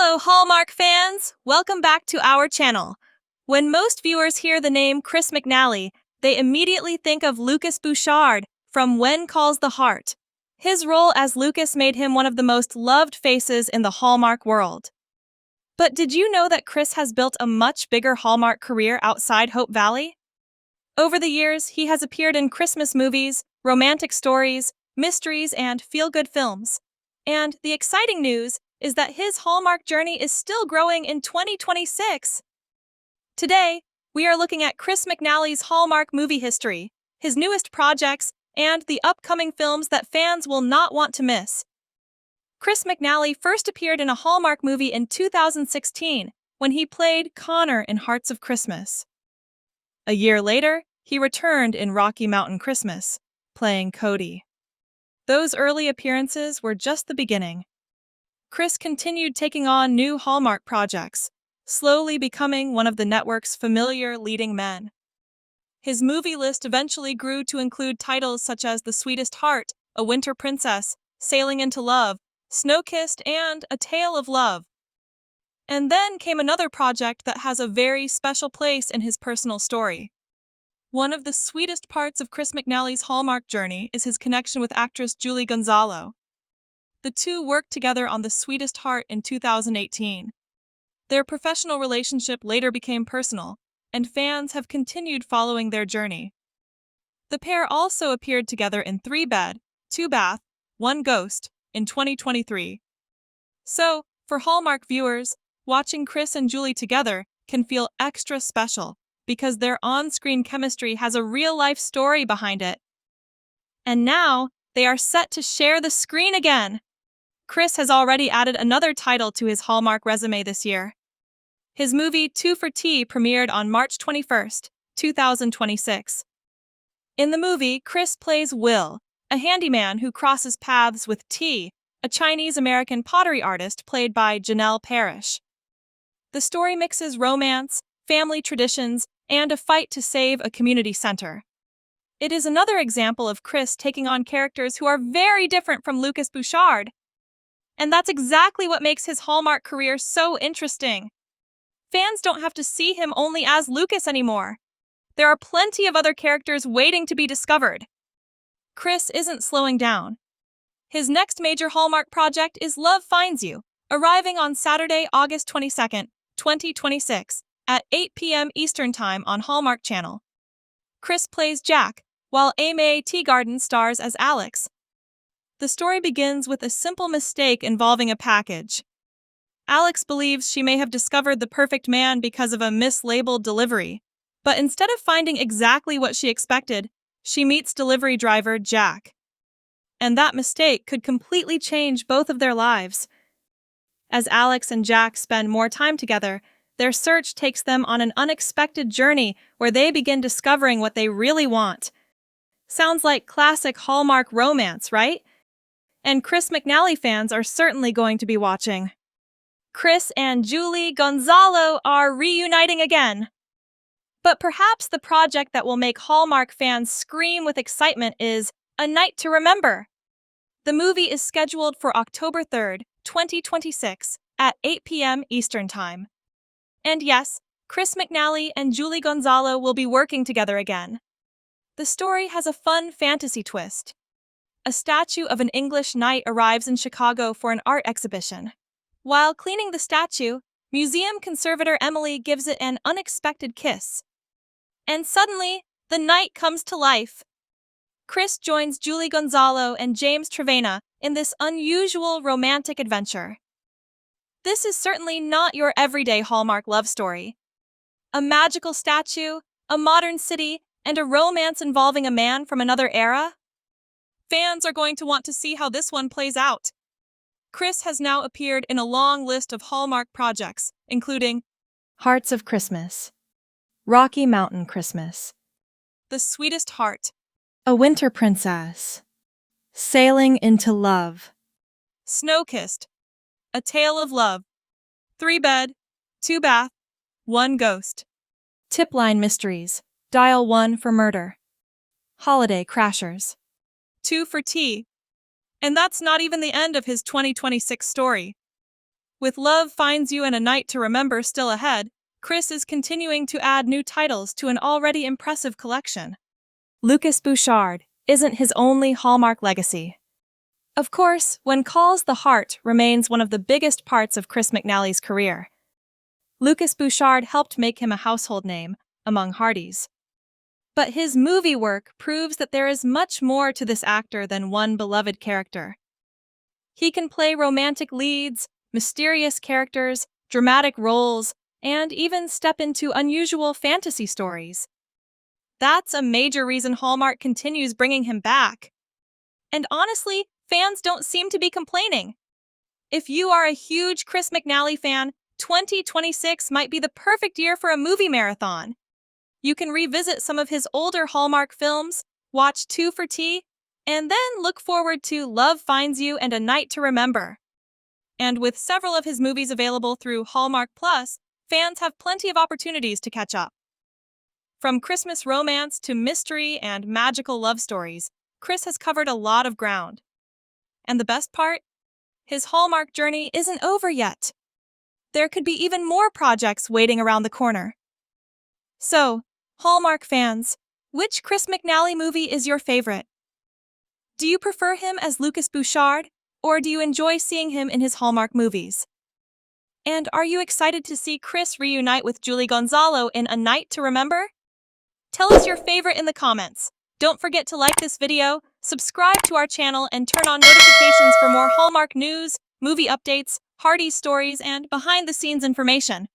Hello, Hallmark fans! Welcome back to our channel. When most viewers hear the name Chris McNally, they immediately think of Lucas Bouchard from When Calls the Heart. His role as Lucas made him one of the most loved faces in the Hallmark world. But did you know that Chris has built a much bigger Hallmark career outside Hope Valley? Over the years, he has appeared in Christmas movies, romantic stories, mysteries, and feel-good films. And the exciting news is that his Hallmark journey is still growing in 2026. Today, we are looking at Chris McNally's Hallmark movie history, his newest projects, and the upcoming films that fans will not want to miss. Chris McNally first appeared in a Hallmark movie in 2016 when he played Connor in Hearts of Christmas. A year later, he returned in Rocky Mountain Christmas, playing Cody. Those early appearances were just the beginning. Chris continued taking on new Hallmark projects, slowly becoming one of the network's familiar leading men. His movie list eventually grew to include titles such as The Sweetest Heart, A Winter Princess, Sailing into Love, Snow-Kissed, and A Tale of Love. And then came another project that has a very special place in his personal story. One of the sweetest parts of Chris McNally's Hallmark journey is his connection with actress Julie Gonzalo. The two worked together on The Sweetest Heart in 2018. Their professional relationship later became personal, and fans have continued following their journey. The pair also appeared together in 3 Bed, 2 Bath, 1 Ghost in 2023. So, for Hallmark viewers, watching Chris and Julie together can feel extra special because their on-screen chemistry has a real-life story behind it. And now, they are set to share the screen again. Chris has already added another title to his Hallmark resume this year. His movie Two for Tea premiered on March 21, 2026. In the movie, Chris plays Will, a handyman who crosses paths with T, a Chinese-American pottery artist played by Janelle Parrish. The story mixes romance, family traditions, and a fight to save a community center. It is another example of Chris taking on characters who are very different from Lucas Bouchard. And that's exactly what makes his Hallmark career so interesting. Fans don't have to see him only as Lucas anymore. There are plenty of other characters waiting to be discovered. Chris isn't slowing down. His next major Hallmark project is Love Finds You, arriving on Saturday, August 22, 2026, at 8 p.m. Eastern Time on Hallmark Channel. Chris plays Jack, while Aimee Teegarden stars as Alex. The story begins with a simple mistake involving a package. Alex believes she may have discovered the perfect man because of a mislabeled delivery, but instead of finding exactly what she expected, she meets delivery driver Jack. And that mistake could completely change both of their lives. As Alex and Jack spend more time together, their search takes them on an unexpected journey where they begin discovering what they really want. Sounds like classic Hallmark romance, right? And Chris McNally fans are certainly going to be watching. Chris and Julie Gonzalo are reuniting again. But perhaps the project that will make Hallmark fans scream with excitement is A Night to Remember. The movie is scheduled for October 3, 2026, at 8 p.m. Eastern Time. And yes, Chris McNally and Julie Gonzalo will be working together again. The story has a fun fantasy twist. A statue of an English knight arrives in Chicago for an art exhibition. While cleaning the statue, museum conservator Emily gives it an unexpected kiss. And suddenly, the knight comes to life. Chris joins Julie Gonzalo and James Trevena in this unusual romantic adventure. This is certainly not your everyday Hallmark love story. A magical statue, a modern city, and a romance involving a man from another era? Fans are going to want to see how this one plays out. Chris has now appeared in a long list of Hallmark projects, including Hearts of Christmas, Rocky Mountain Christmas, The Sweetest Heart, A Winter Princess, Sailing into Love, Snow-Kissed, A Tale of Love, 3 Bed, 2 Bath, 1 Ghost, Tipline Mysteries, Dial 1 for Murder, Holiday Crashers, Two for Tea. And that's not even the end of his 2026 story. With Love Finds You and A Night to Remember still ahead, Chris is continuing to add new titles to an already impressive collection. Lucas Bouchard isn't his only Hallmark legacy. Of course, When Calls the Heart remains one of the biggest parts of Chris McNally's career. Lucas Bouchard helped make him a household name among Hearties. But his movie work proves that there is much more to this actor than one beloved character. He can play romantic leads, mysterious characters, dramatic roles, and even step into unusual fantasy stories. That's a major reason Hallmark continues bringing him back. And honestly, fans don't seem to be complaining. If you are a huge Chris McNally fan, 2026 might be the perfect year for a movie marathon. You can revisit some of his older Hallmark films, watch Two for Tea, and then look forward to Love Finds You and A Night to Remember. And with several of his movies available through Hallmark Plus, fans have plenty of opportunities to catch up. From Christmas romance to mystery and magical love stories, Chris has covered a lot of ground. And the best part? His Hallmark journey isn't over yet. There could be even more projects waiting around the corner. So, Hallmark fans, which Chris McNally movie is your favorite? Do you prefer him as Lucas Bouchard, or do you enjoy seeing him in his Hallmark movies? And are you excited to see Chris reunite with Julie Gonzalo in A Night to Remember? Tell us your favorite in the comments. Don't forget to like this video, subscribe to our channel, and turn on notifications for more Hallmark news, movie updates, Hearties stories, and behind-the-scenes information.